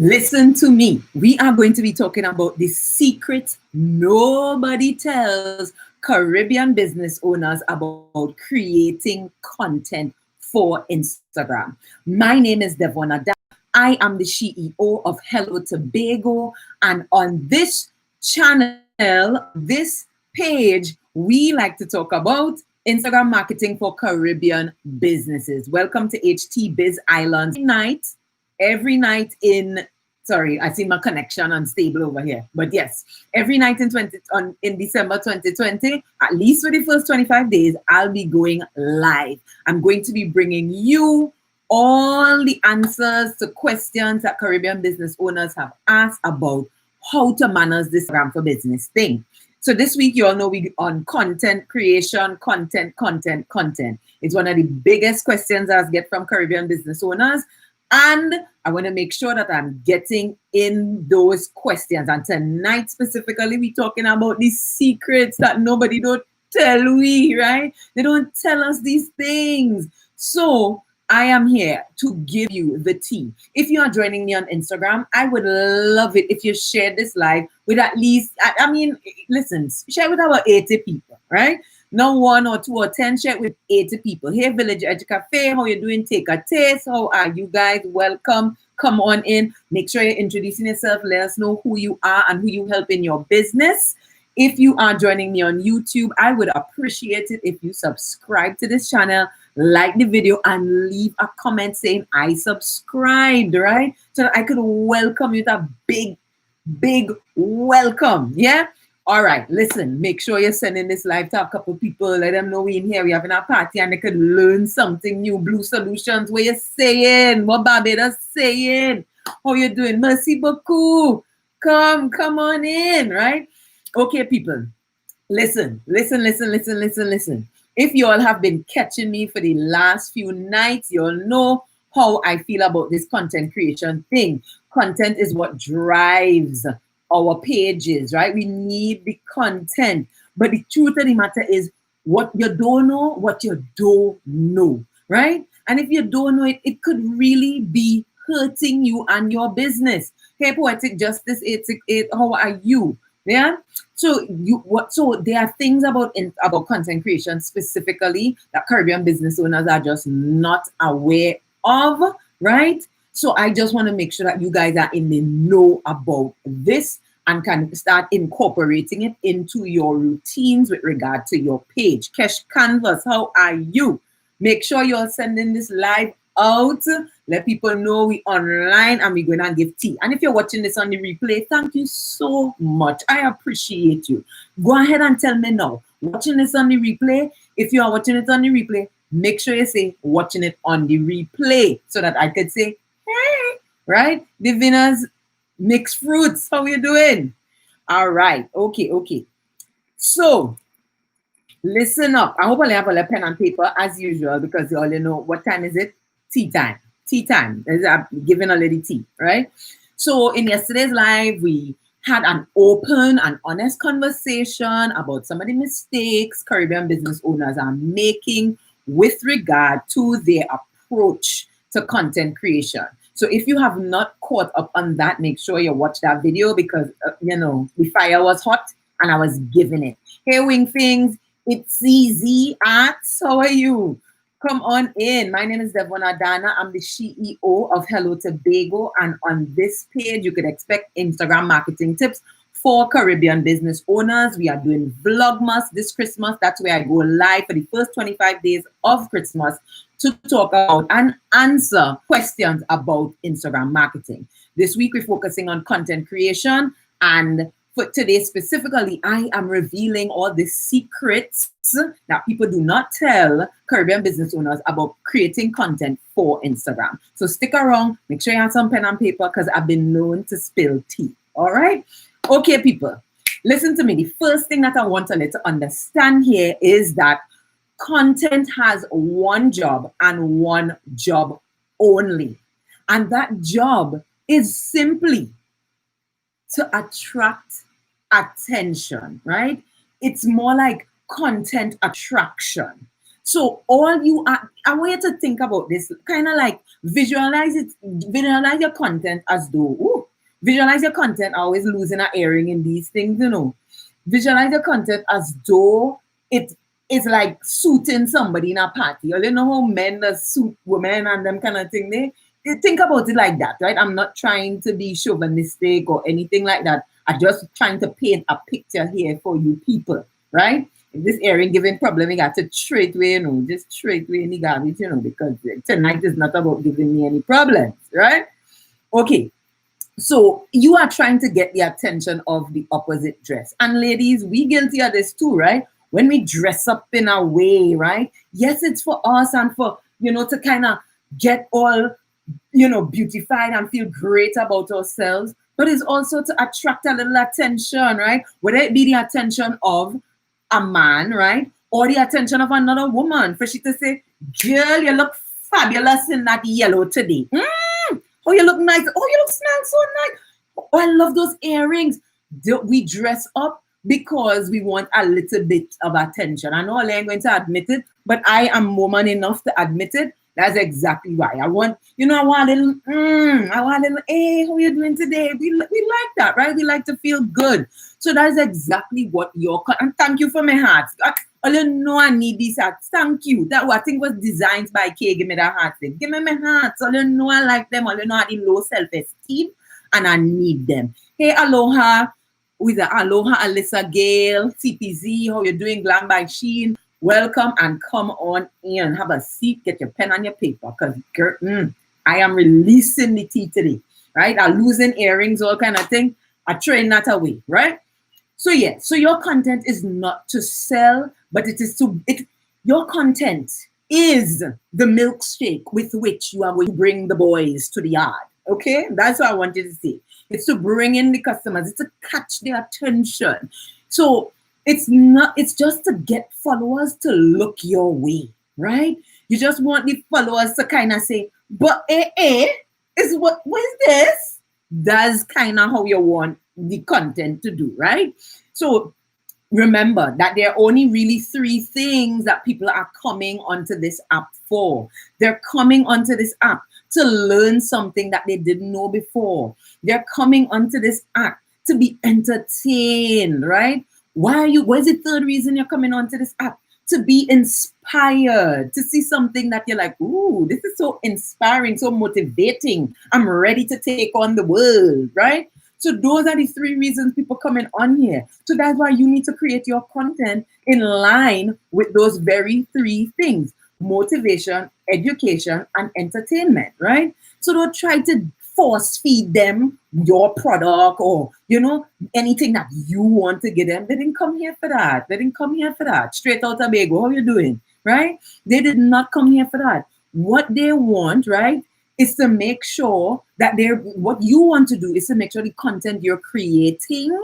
Listen to me. We are going to be talking about the secrets nobody tells Caribbean business owners about creating content for Instagram. My name is Devona. I am the CEO of Hello Tobago, and on this channel, on this page, we like to talk about Instagram marketing for Caribbean businesses. Welcome to HT Biz Islands. Every night in sorry, I see my connection unstable over here. But yes, every night in December 2020, at least for the first 25 days, I'll be going live. I'm going to be bringing you all the answers to questions that Caribbean business owners have asked about how to manage this Instagram for business thing. So this week, you all know we on content creation, content. It's one of the biggest questions I get from Caribbean business owners. And I want to make sure that I'm getting in those questions. And tonight specifically, we're talking about these secrets that nobody don't tell we, right? They don't tell us these things. So I am here to give you the tea. If you are joining me on Instagram, I would love it if you share this live with at least, listen, share with about 80 people, right? Not 1 or 2 or 10, share with 80 people. Hey, Village Edge Cafe, how you doing? Take a taste. How are you guys? Welcome. Come on in. Make sure you're introducing yourself. Let us know who you are and who you help in your business. If you are joining me on YouTube, I would appreciate it if you subscribe to this channel, like the video, and leave a comment saying I subscribed, right? So that I could welcome you with a big welcome. Yeah? All right, listen, make sure you're sending this live to a couple people. Let them know we're in here. We're having a party and they could learn something new. Blue Solutions, what you saying? What Barbados saying? How you doing? Merci beaucoup. Come on in, right? Okay, people, listen. If you all have been catching me for the last few nights, you'll know how I feel about this content creation thing. Content is what drives our pages, right? We need the content. But the truth of the matter is what you don't know, right? And if you don't know it, it could really be hurting you and your business. Hey, Poetic Justice 868, how are you? Yeah. So there are things about content creation specifically that Caribbean business owners are just not aware of, right? So I just want to make sure that you guys are in the know about this and can start incorporating it into your routines with regard to your page. Kesh Canvas, how are you? Make sure you're sending this live out. Let people know we online and we're going to give tea. And if you're watching this on the replay, thank you so much. I appreciate you. Go ahead and tell me now. Watching this on the replay, if you are watching it on the replay, make sure you say watching it on the replay so that I could say, hey, right? Divina's Mixed Fruits, how you doing? All right, okay. So, listen up. I hope I have a pen and paper as usual because you all know what time is it? Tea time. I'm giving a lady tea, right? So in yesterday's live, we had an open and honest conversation about some of the mistakes Caribbean business owners are making with regard to their approach to content creation. So if you have not caught up on that, make sure you watch that video because, the fire was hot and I was giving it. Hey, Wing Things, it's CZ Arts. How are you? Come on in. My name is Devona Dana. I'm the CEO of Hello Tobago. And on this page, you could expect Instagram marketing tips for Caribbean business owners. We are doing Vlogmas this Christmas. That's where I go live for the first 25 days of Christmas to talk about and answer questions about Instagram marketing. This week, we're focusing on content creation. And for today specifically, I am revealing all the secrets that people do not tell Caribbean business owners about creating content for Instagram. So stick around, make sure you have some pen and paper because I've been known to spill tea. All right? Okay, people, listen to me. The first thing that I want to let you understand here is that content has one job and one job only. And that job is simply to attract attention, right? It's more like content attraction. So I want you to think about this, kind of like visualize your content as though, Visualize your content, always losing an earring in these things, you know. Visualize your content as though it is like suiting somebody in a party. Or you know how men suit women and them kind of thing. They think about it like that, right? I'm not trying to be chauvinistic or anything like that. I'm just trying to paint a picture here for you people, right? If this earring giving problem, you got to straight away, you know, just straight away in the garbage, you know, because tonight is not about giving me any problems, right? Okay. So you are trying to get the attention of the opposite dress. And ladies, we guilty of this too, right? When we dress up in a way, right? Yes, it's for us and for, you know, to kind of get all, you know, beautified and feel great about ourselves. But it's also to attract a little attention, right? Whether it be the attention of a man, right? Or the attention of another woman. For she to say, girl, you look fabulous in that yellow today. Oh, you look nice. Oh, you look so nice. Oh, I love those earrings. We dress up because we want a little bit of attention. I know I ain't going to admit it, but I am woman enough to admit it. That's exactly why. I want, you know, I want a little, hey, how you doing today? We like that, right? We like to feel good. So that's exactly what and thank you for my heart. I don't know I need these hearts. Thank you. That I think was designed by Kay. Give me that heart thing. Give me my hearts. I don't know I like them. I don't know I have low self-esteem and I need them. Hey, aloha. With aloha, Alyssa Gale, CPZ. How you doing? Glam by Sheen. Welcome and come on in. Have a seat. Get your pen and your paper. Because I am releasing the tea today. Right? I'm losing earrings, all kind of thing. I train that away. Right? So yeah, so your content is not to sell, but it is your content is the milkshake with which you are going to bring the boys to the yard. Okay? That's what I want you to see. It's to bring in the customers. It's to catch their attention. So it's just to get followers to look your way, right? You just want the followers to kind of say, but what is this? That's kind of how you want the content to do, right? So remember that there are only really 3 things that people are coming onto this app for. They're coming onto this app to learn something that they didn't know before. They're coming onto this app to be entertained, right? What is the 3rd reason you're coming onto this app? To be inspired, to see something that you're like, ooh, this is so inspiring, so motivating. I'm ready to take on the world, right? So those are the 3 reasons people coming on here. So that's why you need to create your content in line with those very 3 things: motivation, education, and entertainment, right? So don't try to force feed them your product or, you know, anything that you want to give them. They didn't come here for that. They didn't come here for that. Straight out of Tobago, how you doing, right? They did not come here for that. What they want, right, is to make sure that what you want to do is to make sure the content you're creating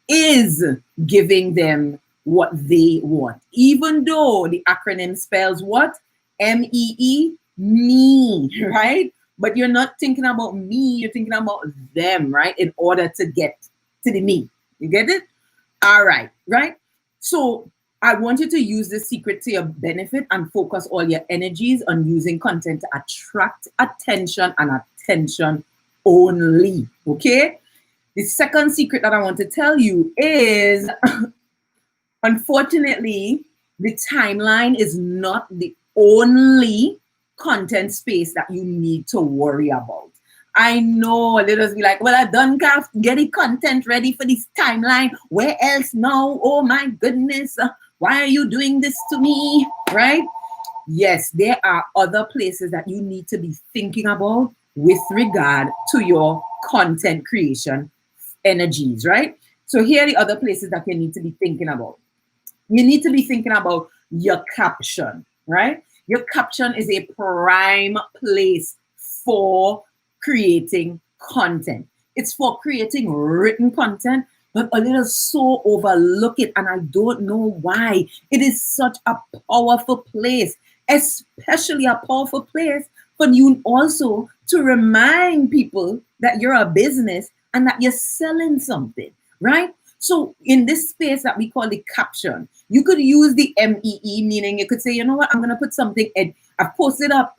is giving them what they want. Even though the acronym spells what? MEE, me, right? But you're not thinking about me, you're thinking about them, right? In order to get to the me. You get it? All right, right? So I want you to use this secret to your benefit and focus all your energies on using content to attract attention and attention only, okay? The second secret that I want to tell you is, unfortunately, the timeline is not the only content space that you need to worry about. I know let us be like, well, I done get the content ready for this timeline. Where else now? Oh my goodness. Why are you doing this to me? Right? Yes, there are other places that you need to be thinking about with regard to your content creation energies, right? So here are the other places that you need to be thinking about. You need to be thinking about your caption, right? Your caption is a prime place for creating content. It's for creating written content, but a little so overlook it, and I don't know why. It is such a powerful place, especially a powerful place for you also to remind people that you're a business and that you're selling something, right? So in this space that we call the caption, you could use the MEE, meaning you could say, you know what, I'm going to put something in. I've posted a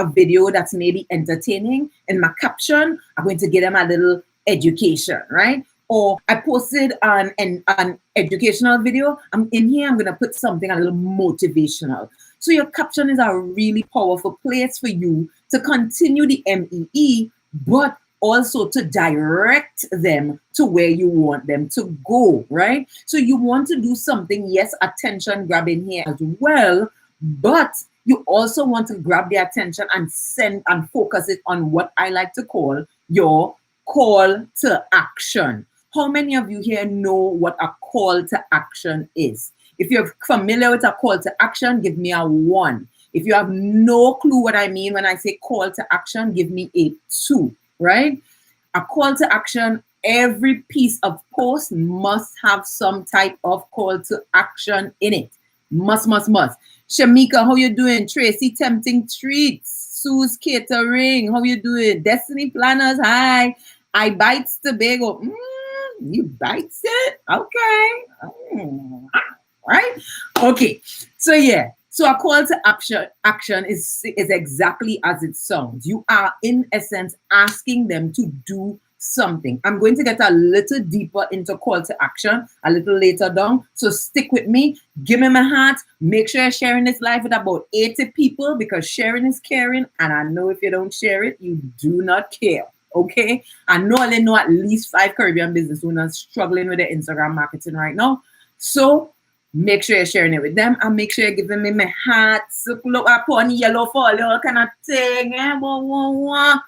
video that's maybe entertaining. In my caption, I'm going to give them a little education, right? Or I posted an educational video. I'm in here, I'm gonna put something a little motivational. So your caption is a really powerful place for you to continue the MEE, but also to direct them to where you want them to go, right? So you want to do something, yes, attention grabbing here as well, but you also want to grab the attention and send and focus it on what I like to call your call to action. How many of you here know what a call to action is? If you're familiar with a call to action, give me a 1. If you have no clue what I mean when I say call to action, give me a 2, right? A call to action, every piece of post must have some type of call to action in it. Must. Shamika, how you doing? Tracy, Tempting Treats. Sue's Catering, how you doing? Destiny Planners, hi. I Bites Tobago. You bites it? Okay. Right? Okay. So yeah. So a call to action is exactly as it sounds. You are in essence asking them to do something. I'm going to get a little deeper into call to action a little later down. So stick with me. Give me my heart. Make sure you're sharing this live with about 80 people because sharing is caring. And I know if you don't share it, you do not care. Okay? I know I know at least 5 Caribbean business owners struggling with their Instagram marketing right now. So make sure you're sharing it with them and make sure you're giving me my heart. So look up on yellow follow kind of thing. All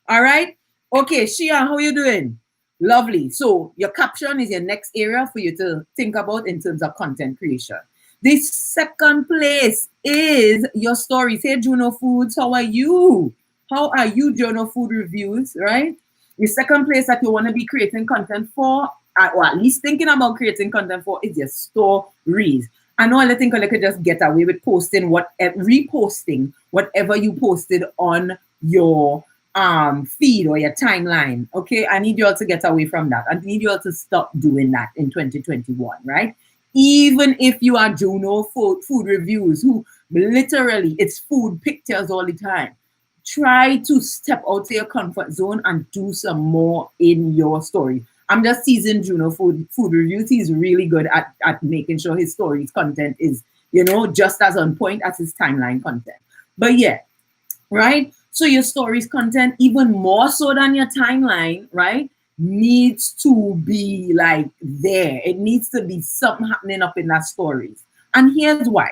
right? Okay, Shia, how you doing? Lovely. So your caption is your next area for you to think about in terms of content creation. The second place is your stories. Hey, Juno Foods, how are you? How are you, Juno Food Reviews, right? The second place that you want to be creating content for, or at least thinking about creating content for, is your stories. I know I think I could just get away with posting reposting whatever you posted on your feed or your timeline. Okay, I need you all to get away from that. I need you all to stop doing that in 2021, right? Even if you are Juno food reviews who literally it's food pictures all the time, try to step out of your comfort zone and do some more in your story. I'm just teasing Juno food reviews. He's really good at making sure his stories content is, just as on point as his timeline content. But yeah, right? So your stories content, even more so than your timeline, right, needs to be like there. It needs to be something happening up in that stories. And here's why.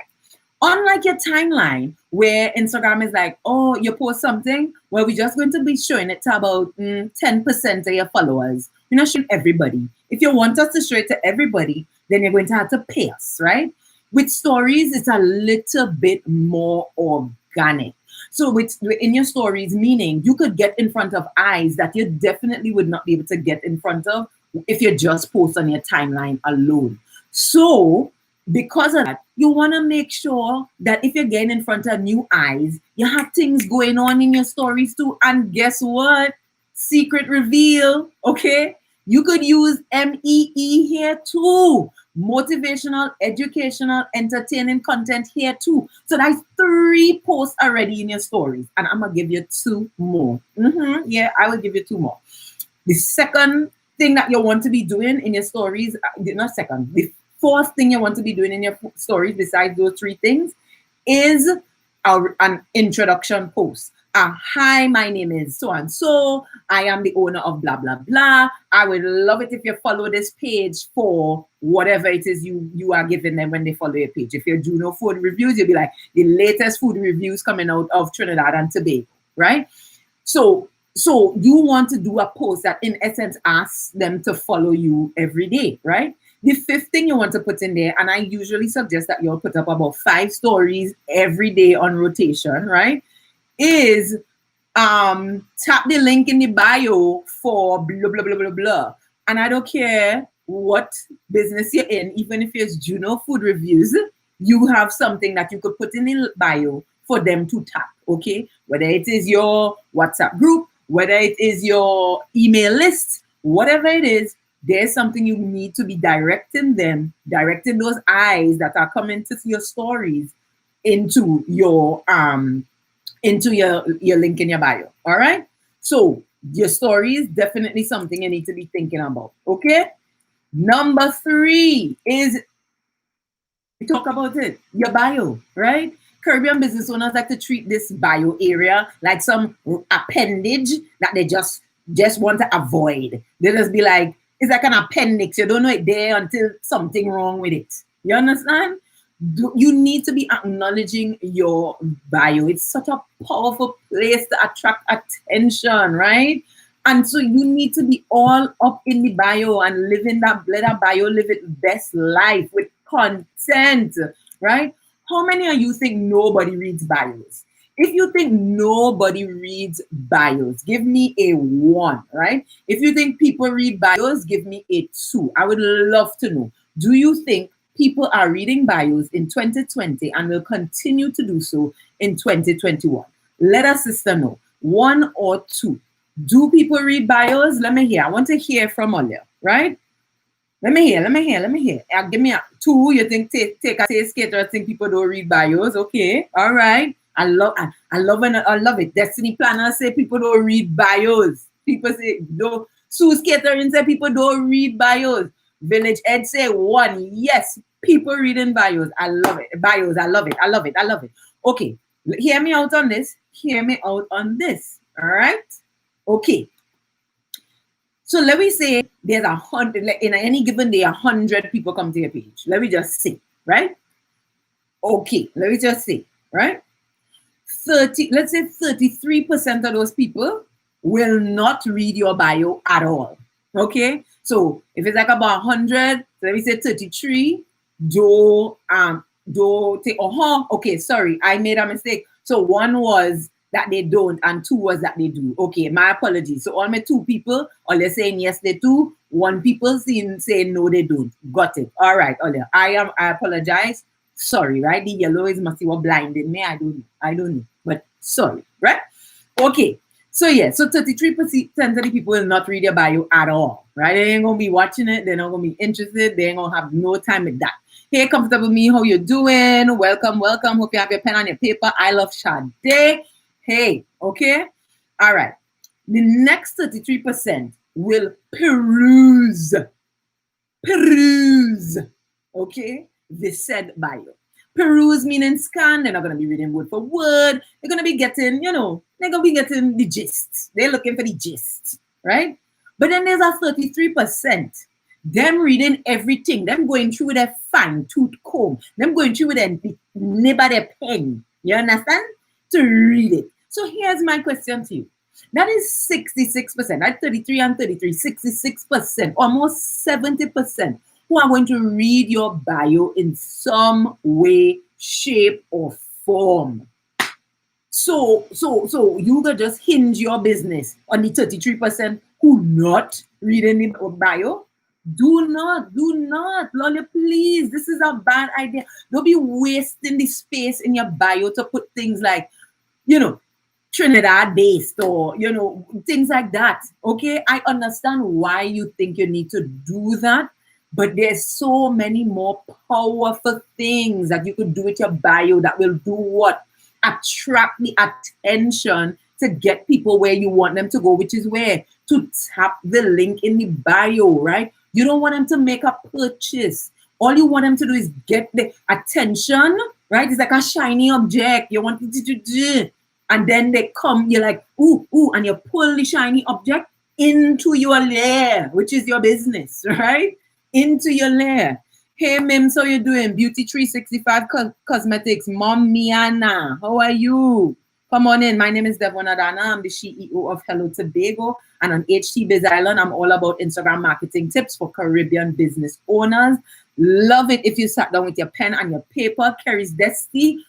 Unlike your timeline, where Instagram is like, oh, you post something, well, we're just going to be showing it to about 10% of your followers. We're not showing everybody. If you want us to show it to everybody, then you're going to have to pay us, right? With stories, it's a little bit more organic. So in your stories, meaning you could get in front of eyes that you definitely would not be able to get in front of if you just post on your timeline alone. So because of that, you want to make sure that if you're getting in front of new eyes, you have things going on in your stories too. And guess what? Secret reveal, okay? You could use MEE here too. Motivational, educational, entertaining content here too. So that's 3 posts already in your stories. And I'm going to give you 2 more. Yeah, I will give you 2 more. The second thing that you want to be doing in your stories, the 4th thing you want to be doing in your stories besides those 3 things is an introduction post. Hi, my name is so-and-so. I am the owner of blah, blah, blah. I would love it if you follow this page for whatever it is you are giving them when they follow your page. If you're Juno Food Reviews, you'll be like, the latest food reviews coming out of Trinidad and Tobago, right? So you want to do a post that in essence asks them to follow you every day, right? The 5th thing you want to put in there, and I usually suggest that you'll put up about 5 stories every day on rotation, right? Is tap the link in the bio for blah, blah, blah, blah, blah. And I don't care what business you're in, even if it's Juno Food Reviews, you have something that you could put in the bio for them to tap, okay? Whether it is your WhatsApp group, whether it is your email list, whatever it is, there's something you need to be directing those eyes that are coming to your stories into your link in your bio. All right. So Your story is definitely something you need to be thinking about. Okay. Number 3 is, we talk about it, your bio, right? Caribbean business owners like to treat this bio area like some appendage that they just want to avoid. They just be like, it's like an appendix. You don't know it there until something wrong with it. You understand? You need to be acknowledging your bio. It's such a powerful place to attract attention, right? And so you need to be all up in the bio and living that, let that bio live its best life with content, right? How many of you think nobody reads bios? If you think nobody reads bios, give me a 1, right? If you think people read bios, give me a 2. I would love to know. Do you think people are reading bios in 2020 and will continue to do so in 2021? Let us, sister, know. 1 or 2. Do people read bios? Let me hear. I want to hear from all you, right? Let me hear. Give me a 2. You think take a taste skater, think people don't read bios. Okay. All right. I love it. Destiny planners say people don't read bios. People say don't. Sue Skatering say people don't read bios. Village Ed say 1. Yes, people reading bios. I love it. Bios. I love it. Okay. Hear me out on this. All right. Okay. So let me say there's 100, in any given day, 100 people come to your page. Let me just say, right? Okay, let me just say, right? Let's say 33% of those people will not read your bio at all. Okay? So if it's like about 100, let me say 33, okay, sorry, I made a mistake. So 1 was that they don't, and 2 was that they do. Okay, my apologies. So all my 2 people, all they're saying yes they do, 1 people saying no they don't. Got it. All right, Olia. I apologize. Sorry, right? The yellow is must be what blinded me. I don't know. But sorry, right? Okay. So yeah, so 33% of the people will not read your bio at all. Right? They ain't gonna be watching it, they're not gonna be interested, they ain't gonna have no time with that. Hey, comfortable me, how you doing? Welcome. Hope you have your pen and your paper. I love Sade. Hey, okay? All right. The next 33% will peruse, okay, the said bio. Peruse meaning scan. They're not going to be reading word for word. They're going to be getting, they're going to be getting the gist. They're looking for the gist, right? But then there's a 33%. Them reading everything. Them going through with their fine-tooth comb. Them going through with their nib of their pen. You understand? To read it. So here's my question to you. That is 66%. That's 33 and 33. 66%. Almost 70% who are going to read your bio in some way, shape, or form. So you can just hinge your business on the 33% who not reading the bio. Do not, Lola, please. This is a bad idea. Don't be wasting the space in your bio to put things like, Trinidad based or, things like that. Okay, I understand why you think you need to do that, but there's so many more powerful things that you could do with your bio that will do what? Attract the attention to get people where you want them to go, which is where? To tap the link in the bio, right? You don't want them to make a purchase. All you want them to do is get the attention, right? It's like a shiny object. You want it to do. And then they come, you're like, ooh, and you pull the shiny object into your lair, which is your business, right? Into your lair. Hey, Mims, how you doing? Beauty 365 Cosmetics, Mom Miana, how are you? Come on in. My name is Devon Adana. I'm the CEO of Hello Tobago. And on HT Biz Island, I'm all about Instagram marketing tips for Caribbean business owners. Love it if you sat down with your pen and your paper, Kerry's Destiny,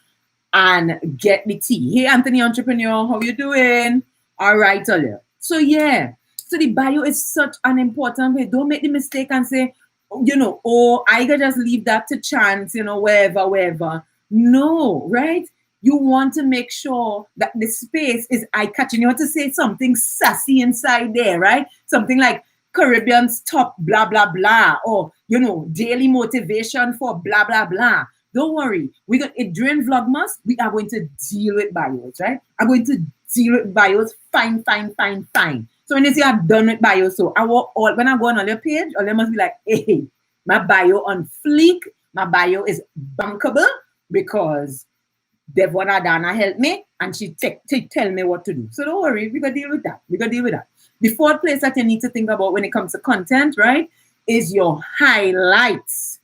and get the tea. Hey, Anthony Entrepreneur, how you doing? All right, Olia. So yeah, so the bio is such an important way. Don't make the mistake and say, I can just leave that to chance, wherever. No, right? You want to make sure that the space is eye-catching. You want to say something sassy inside there, right? Something like Caribbean's top blah, blah, blah, or, daily motivation for blah, blah, blah. Don't worry. During Vlogmas, we are going to deal with bios, right? I'm going to deal with bios fine. So when you say I'm done with bio, so when I go on your page, all they must be like, hey, my bio on fleek, my bio is bankable because Devon Adana helped me and she tell me what to do. So don't worry, we gotta deal with that. The fourth place that you need to think about when it comes to content, right, is your highlights.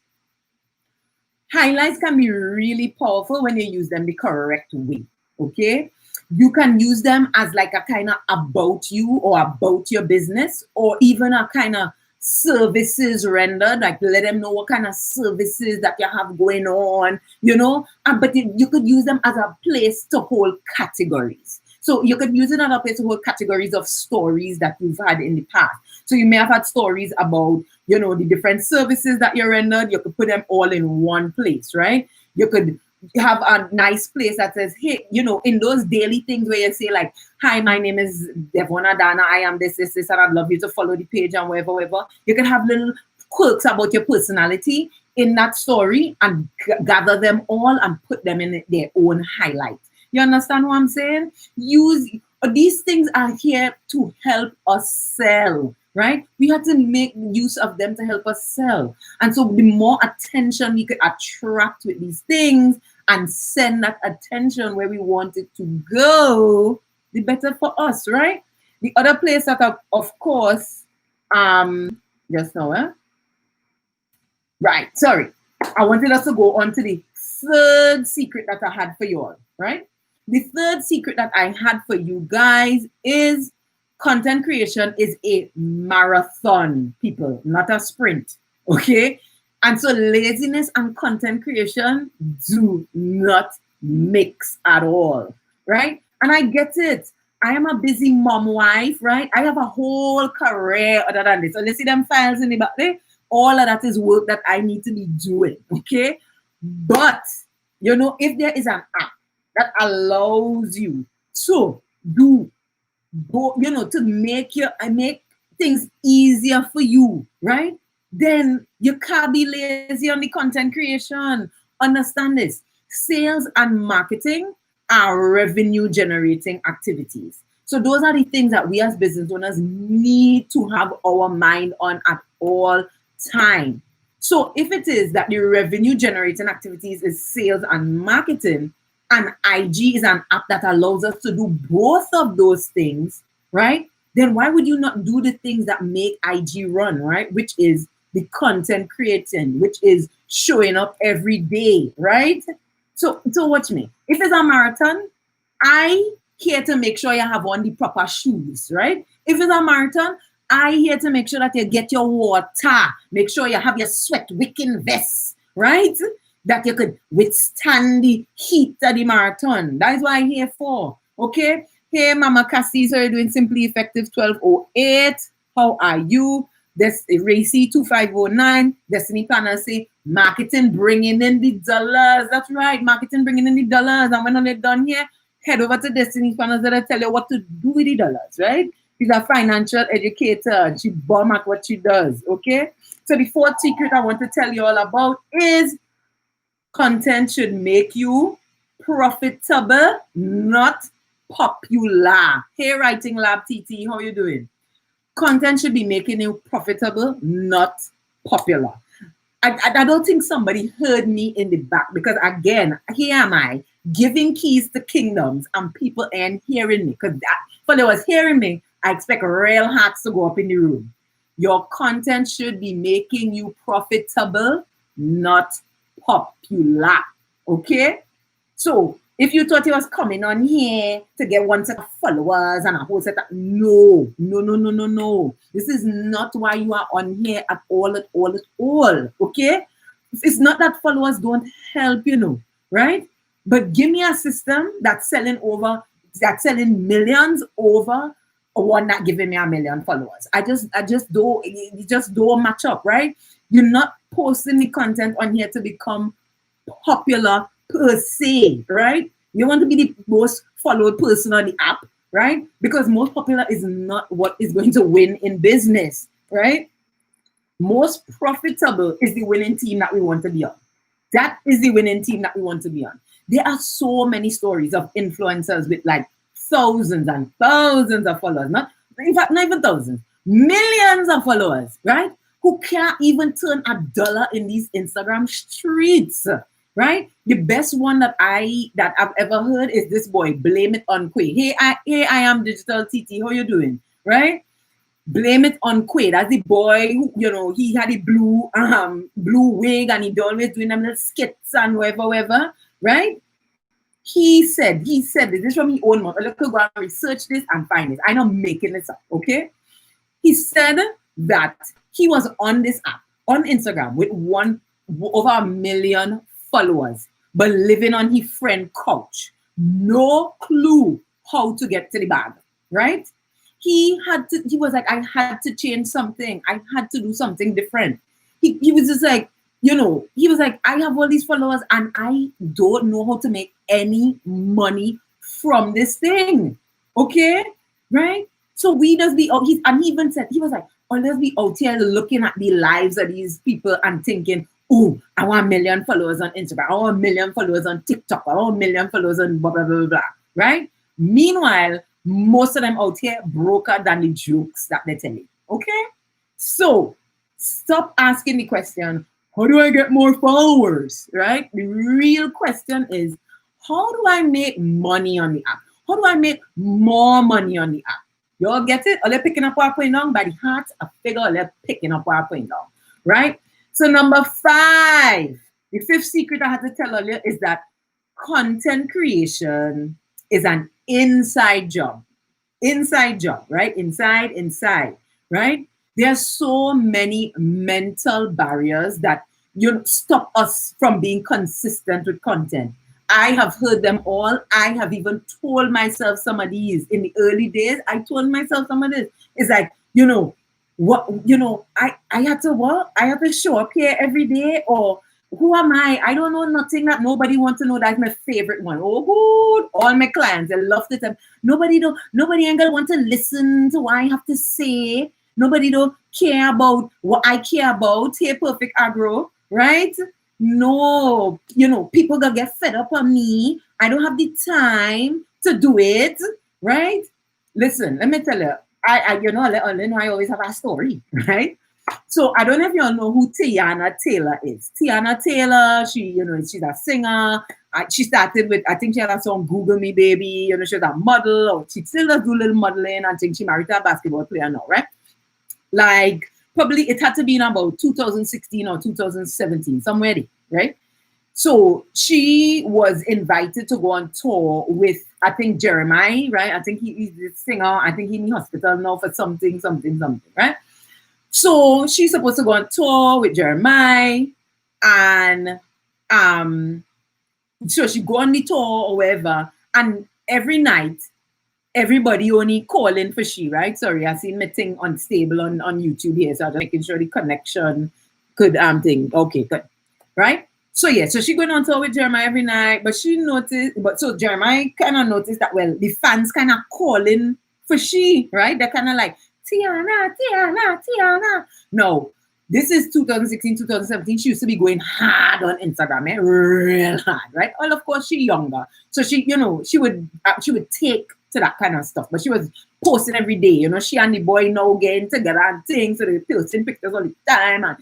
Highlights can be really powerful when you use them the correct way, okay? You can use them as like a kind of about you or about your business, or even a kind of services rendered, like let them know what kind of services that you have going on, you know. But you could use them as a place to hold categories. So you could use it as a place to hold categories of stories that you've had in the past. So you may have had stories about, you know, the different services that you rendered. You could put them all in one place, right? You could have a nice place that says, hey, you know, in those daily things where you say like, hi, my name is Devon Adana, I am this, and I'd love you to follow the page and whatever. You can have little quirks about your personality in that story and gather them all and put them in their own highlight. You understand what I'm saying? These things are here to help us sell, right? We have to make use of them to help us sell. And so the more attention we could attract with these things and send that attention where we want it to go, the better for us, right? The other place that, of course, just now, right, sorry. I wanted us to go on to the third secret that I had for you all, right? The third secret that I had for you guys is content creation is a marathon, people, not a sprint, okay? And so laziness and content creation do not mix at all, right? And I get it. I am a busy mom wife, right? I have a whole career other than this. So let's see them files in the back there. All of that is work that I need to be doing, okay? But, you know, if there is an app that allows you to do, you know, to make things easier for you, right? Then you can't be lazy on the content creation. Understand this. Sales and marketing are revenue generating activities. So those are the things that we as business owners need to have our mind on at all time. So if it is that the revenue generating activities is sales and marketing, and IG is an app that allows us to do both of those things, right? Then why would you not do the things that make IG run, right? Which is the content creating, which is showing up every day, right? So watch me. If it's a marathon, I here to make sure you have on the proper shoes, right? If it's a marathon, I here to make sure that you get your water, make sure you have your sweat wicking vest, right? That you could withstand the heat of the marathon. That is what I'm here for, okay? Hey, Mama Cassie, so you're doing Simply Effective 1208. How are you? This Racy 2509. Destiny Planner say, marketing bringing in the dollars. That's right, marketing bringing in the dollars. And when they're done here, head over to Destiny Planners that'll tell you what to do with the dollars, right? She's a financial educator and she bomb at what she does, okay? So the fourth secret I want to tell you all about is content should make you profitable, not popular. Hey, Writing Lab TT, how you doing? Content should be making you profitable, not popular. I don't think somebody heard me in the back because, again, here am I giving keys to kingdoms and people ain't hearing me. Because for they was hearing me, I expect real hearts to go up in the room. Your content should be making you profitable, not popular. Okay? So if you thought you was coming on here to get one set of followers and a whole set of no. This is not why you are on here at all. Okay? It's not that followers don't help, you know, right? But give me a system that's selling millions over one not giving me 1 million followers. I just don't match up, right? You're not posting the content on here to become popular per se, right? You want to be the most followed person on the app, right? Because most popular is not what is going to win in business, right? Most profitable is the winning team that we want to be on. That is the winning team that we want to be on. There are so many stories of influencers with like thousands and thousands of followers. in fact, not even thousands, millions of followers, right? Who can't even turn $1 in these Instagram streets, right? The best one that I've ever heard is this boy, Blame It on Quay. Hey, I am Digital TT. How you doing? Right? Blame It on Quay. That's the boy who, you know, he had a blue wig and he'd always doing them little skits and whatever, right? He said this is from his own mouth. Look, go and research this and find it. I'm not making this up, okay? He said that he was on this app, on Instagram, with over 1 million followers, but living on his friend couch. No clue how to get to the bag, right? He was like, I had to change something. I had to do something different. He was just like, you know, he was like, I have all these followers and I don't know how to make any money from this thing. Okay? Right? So we just be out, and he even said, he was like, oh, let's be out here looking at the lives of these people and thinking, oh, I want 1 million followers on Instagram. I want 1 million followers on TikTok. I want 1 million followers on blah, blah, blah, blah, right? Meanwhile, most of them out here broker than the jokes that they're telling. Okay? So stop asking the question, how do I get more followers, right? The real question is, how do I make money on the app? How do I make more money on the app? You all get it? Are they picking up what I'm putting down? By the heart, I figure they're picking up what I'm putting down, right? So number 5, the 5th secret I had to tell earlier is that content creation is an inside job. Inside job, right? Inside, right? There are so many mental barriers that stop us from being consistent with content. I have heard them all. I have even told myself some of these in the early days. I told myself some of this. It's like, I had to what? I have to show up here every day, or who am I? I don't know nothing that nobody wants to know. That's my favorite one. Oh, good. All my clients, I love it. Nobody ain't gonna want to listen to what I have to say. Nobody don't care about what I care about. Here, Perfect Agro, right? No, people gonna get fed up on me. I don't have the time to do it, right? Listen, let me tell you, I always have a story, right? So I don't know if you all know who Tiana Taylor is. Tiana Taylor, she's a singer. She started with, I think she had a song, Google Me Baby. She was a model, or she still does do little modeling. I think she married to a basketball player now, right? Like, probably it had to be in about 2016 or 2017, somewhere there, right? So she was invited to go on tour with, I think, Jeremiah, right? I think he's the singer. I think he's in the hospital now for something, right? So she's supposed to go on tour with Jeremiah, and so she go on the tour or whatever, and every night, everybody only calling for she, right? Sorry, I seen my thing unstable on YouTube here, so I'm just making sure the connection could thing. Okay, good. Right? So yeah, so she going on tour with Jeremiah every night, but she noticed, so Jeremiah kind of noticed that, well, the fans kind of calling for she, right? They're kind of like, Tiana. No, this is 2016, 2017. She used to be going hard on Instagram, real hard, right? Well, of course, she's younger, so she would take to that kind of stuff, but she was posting every day. She and the boy now getting together and things, so they posting pictures all the time, and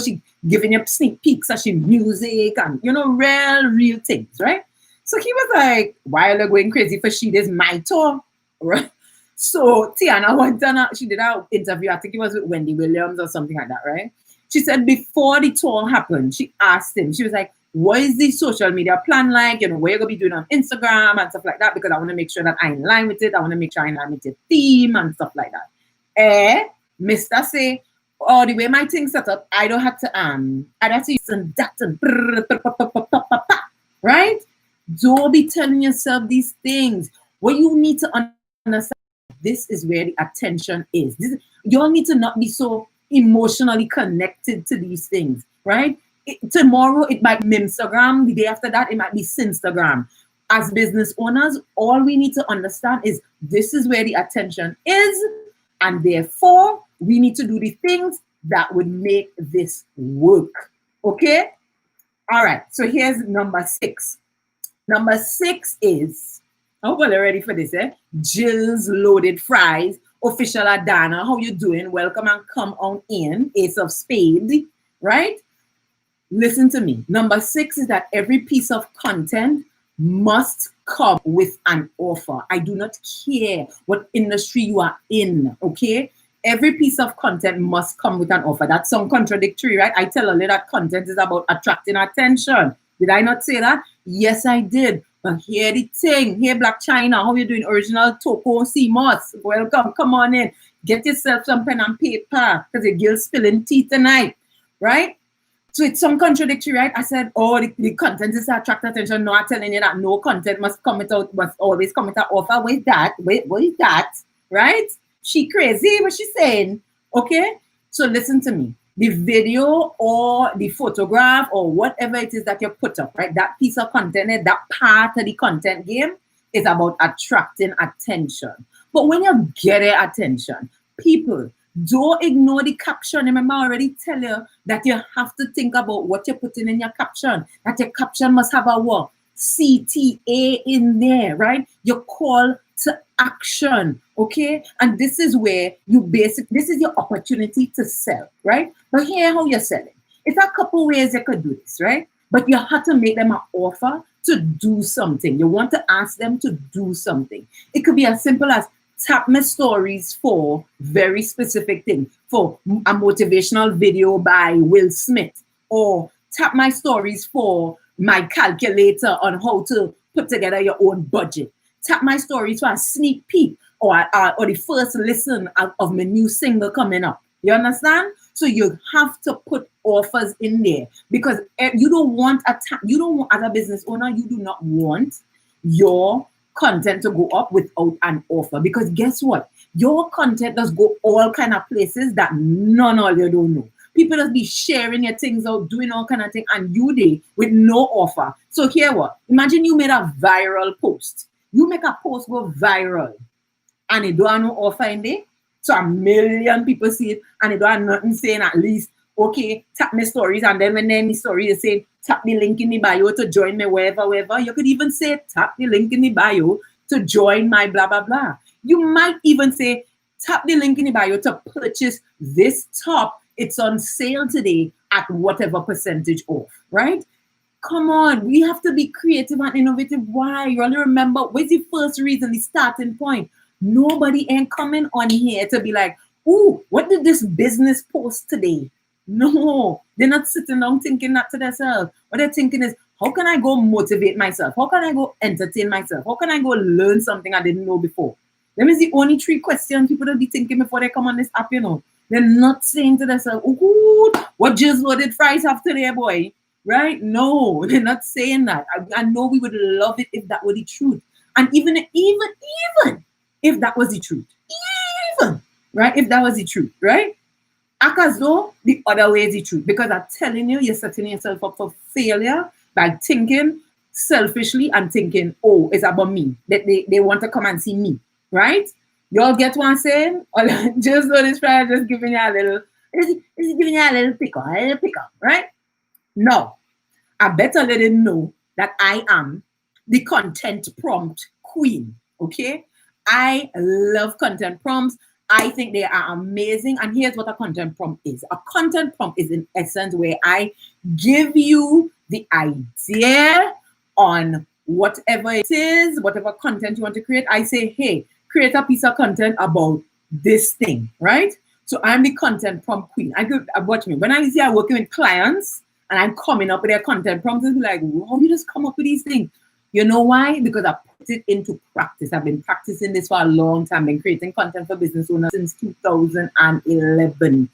she giving up sneak peeks of she music and real things, right? So he was like, "Why are you going crazy for she? This my tour, right?" So Tiana went on, she did an interview, I think it was with Wendy Williams or something like that, right? She said before the tour happened, she asked him, she was like, what is the social media plan like? What you're going to be doing on Instagram and stuff like that, because I want to make sure that I'm in line with it. I want to make sure I'm in line with the theme and stuff like that. Mr. say, oh, the way my thing's set up, I don't have to use some data, right? Don't be telling yourself these things. What you need to understand, this is where the attention is. You all need to not be so emotionally connected to these things, right? Tomorrow it might be Instagram. The day after that, it might be Instagram. As business owners, all we need to understand is this is where the attention is, and therefore we need to do the things that would make this work. Okay? All right. So here's number 6. Number 6 is, I hope you're ready for this, Jill's loaded fries Official Adana, how you doing? Welcome and come on in. Ace of Spade, right? Listen to me. Number 6 is that every piece of content must come with an offer. I do not care what industry you are in, okay? Every piece of content must come with an offer. That sounds contradictory, right? I tell you that content is about attracting attention. Did I not say that? Yes, I did. But here the thing. Here, Black China, how you doing? Original Toko CMOS. Welcome. Come on in. Get yourself some pen and paper because your girl's spilling tea tonight, right? So it's some contradictory, right? I said, oh, the content is to attract attention. No, I'm telling you that no content must always come with an offer. What is that? Right? She crazy, what she saying? Okay? So listen to me. The video or the photograph or whatever it is that you put up, right? That piece of content, that part of the content game is about attracting attention. But when you get their attention, people, don't ignore the caption. Remember, I already tell you that you have to think about what you're putting in your caption. That your caption must have a what? CTA in there, right? Your call to action, okay? And this is where this is your opportunity to sell, right? But here how you're selling. It's a couple ways you could do this, right? But you have to make them an offer to do something. You want to ask them to do something. It could be as simple as tap my stories for very specific thing, for a motivational video by Will Smith, or tap my stories for my calculator on how to put together your own budget. Tap my stories for a sneak peek or the first listen of my new single coming up. You understand? So you have to put offers in there because you don't want as a business owner, you do not want your content to go up without an offer, because guess what? Your content does go all kind of places that none of you don't know. People just be sharing your things out, doing all kind of things, and you there with no offer. So here what? Imagine you made a viral post. You make a post go viral and it don't have no offer in there. So 1 million people see it and it don't have nothing saying at least, okay, tap my stories, and then when the story is saying tap the link in the bio to join me wherever. You could even say tap the link in the bio to join my blah, blah, blah. You might even say tap the link in the bio to purchase this top. It's on sale today at whatever percentage off, right? Come on, we have to be creative and innovative. Why? You only remember, what's the first reason, the starting point? Nobody ain't coming on here to be like, ooh, what did this business post today? No, they're not sitting down thinking that to themselves. What they're thinking is, how can I go motivate myself? How can I go entertain myself? How can I go learn something I didn't know before? Them is the only 3 questions people will be thinking before they come on this app, you know. They're not saying to themselves, ooh, what just loaded fries have today, boy? Right? No, they're not saying that. I know we would love it if that were the truth. And even if that was the truth. Right? If that was the truth, right? Act as though the other way is the truth. Because I'm telling you, you're setting yourself up for failure by thinking selfishly and thinking, oh, it's about me. That they want to come and see me. Right? Y'all get what I'm saying? Or just so this friend just giving you a little, giving you a little pick up, right? No. I better let him know that I am the content prompt queen. Okay? I love content prompts. I think they are amazing. And here's what a content prompt is. A content prompt is in essence where I give you the idea on whatever it is, whatever content you want to create. I say, hey, create a piece of content about this thing, right? So I'm the content prompt queen. Watch me. When I see I'm working with clients and I'm coming up with their content prompts, they'll be like, wow, you just come up with these things. You know why? Because I put it into practice. I've been practicing this for a long time. I've been creating content for business owners since 2011.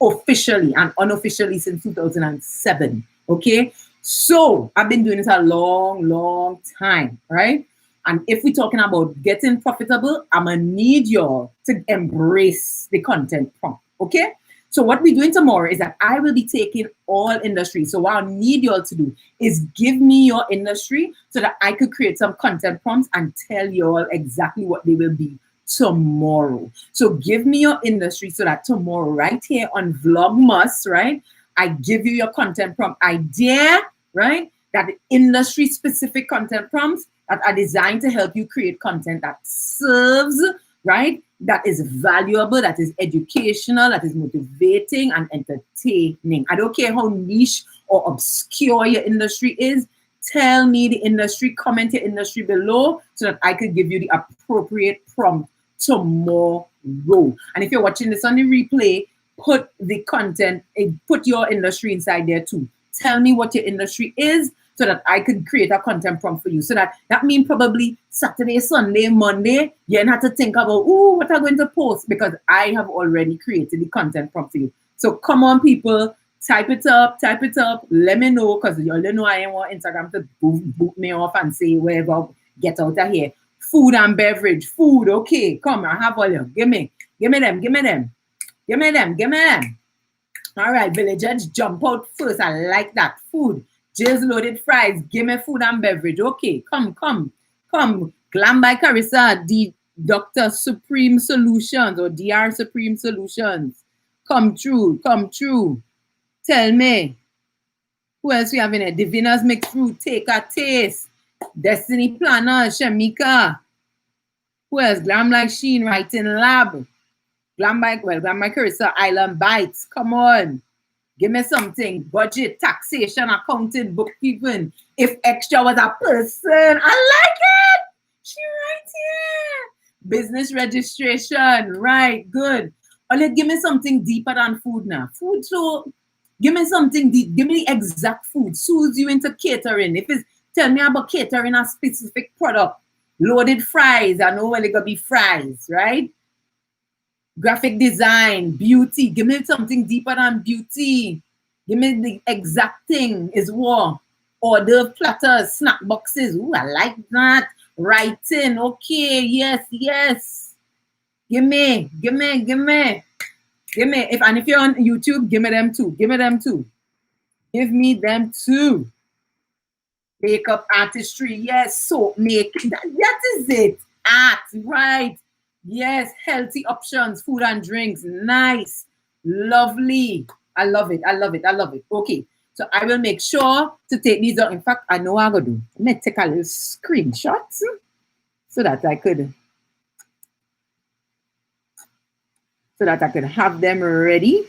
Officially and unofficially since 2007. Okay? So I've been doing this a long, long time, right? And if we're talking about getting profitable, I'm going to need y'all to embrace the content prompt. Okay? So what we're doing tomorrow is that I will be taking all industries. So what I need y'all to do is give me your industry so that I could create some content prompts and tell y'all exactly what they will be tomorrow. So give me your industry so that tomorrow, right here on Vlogmas, right, I give you your content prompt idea, right, that industry-specific content prompts that are designed to help you create content that serves, right, that is valuable, that is educational, that is motivating and entertaining. I don't care how niche or obscure your industry is. Tell me the industry, comment your industry below so that I could give you the appropriate prompt tomorrow. And if you're watching this on the replay, put the content, put your industry inside there too. Tell me what your industry is so that I could create a content prompt for you. So that means probably Saturday, Sunday, Monday, you don't have to think about, oh, what I'm going to post, because I have already created the content prompt for you. So come on, people, type it up, let me know, because you all know I don't want Instagram to boot me off and say, wherever, get out of here. Food and beverage, food, okay, come, I have all you. Give me them. All right, villagers, jump out first. I like that. Food, Jill's loaded fries. Give me food and beverage. Okay, come. Glam by Carissa, Dr. Supreme Solutions or DR Supreme Solutions. Come true. Tell me. Who else we have in here? Divina's Mixed Fruit, take a taste. Destiny Planner, Shamika. Who else? Glam like Sheen, Writing Lab. Glam by Carissa, Island Bites. Come on. Give me something. Budget, taxation, accounting, bookkeeping. If extra was a person. I like it. She right here. Business registration. Right, good. Give me something deeper than food now. Food, so give me something deep. Give me the exact food. Suits you into catering. If it's, tell me about catering a specific product. Loaded fries. I know where it's going to be fries, right? Graphic design, beauty. Give me something deeper than beauty. Give me the exact thing is what? Hors d'oeuvre platters, snack boxes. Ooh, I like that. Writing. Okay, yes. Give me. If you're on YouTube, give me them too. Give me them too. Makeup artistry, yes. Soap making. That is it. Art, right. Yes, healthy options, food and drinks. Nice. Lovely. I love it. Okay. So I will make sure to take these out. In fact, I know what I'm going to do. Let me take a little screenshot so that I could have them ready.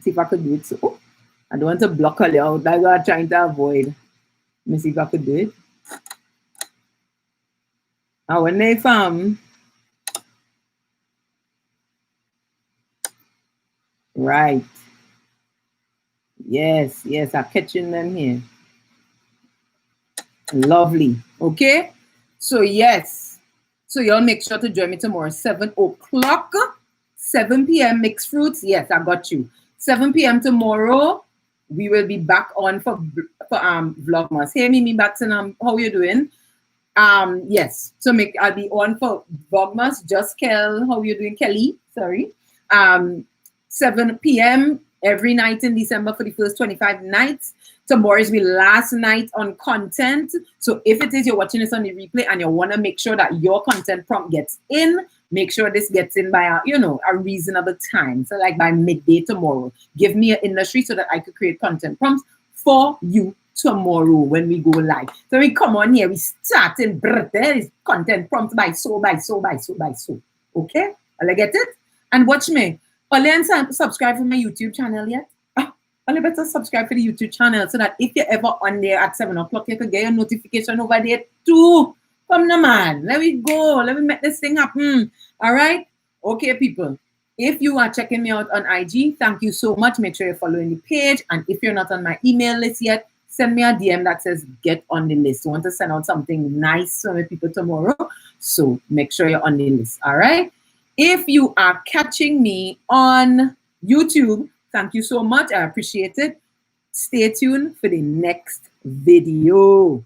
See if I could do it. So, I don't want to block all out. That's what I'm trying to avoid. Let me see if I could do it. And when they found, right. Yes, I'm catching them here. Lovely. Okay. So yes. So y'all make sure to join me tomorrow, 7 o'clock, 7 p.m. Mixed Fruits. Yes, I got you. 7 p.m. tomorrow. We will be back on for Vlogmas. Hey, Mimi Batson, how you doing? Yes. So I'll be on for Vlogmas. Just Kel, how you doing, Kelly? Sorry. 7 p.m. every night in December for the first 25 nights. Tomorrow is the last night on content. So if it is you're watching this on the replay and you want to make sure that your content prompt gets in, make sure this gets in by a reasonable time. So like by midday tomorrow. Give me an industry so that I could create content prompts for you tomorrow when we go live. So we come on here, we start in there is content prompts by so. Okay? I'll get it? And watch me. Only subscribe for my YouTube channel yet? Only better subscribe for the YouTube channel so that if you're ever on there at 7 o'clock, you can get your notification over there too. Come on, man. Let me go. Let me make this thing happen. All right? Okay, people. If you are checking me out on IG, thank you so much. Make sure you're following the page. And if you're not on my email list yet, send me a DM that says get on the list. I want to send out something nice for my people tomorrow. So make sure you're on the list. All right? If you are catching me on YouTube, thank you so much. I appreciate it. Stay tuned for the next video.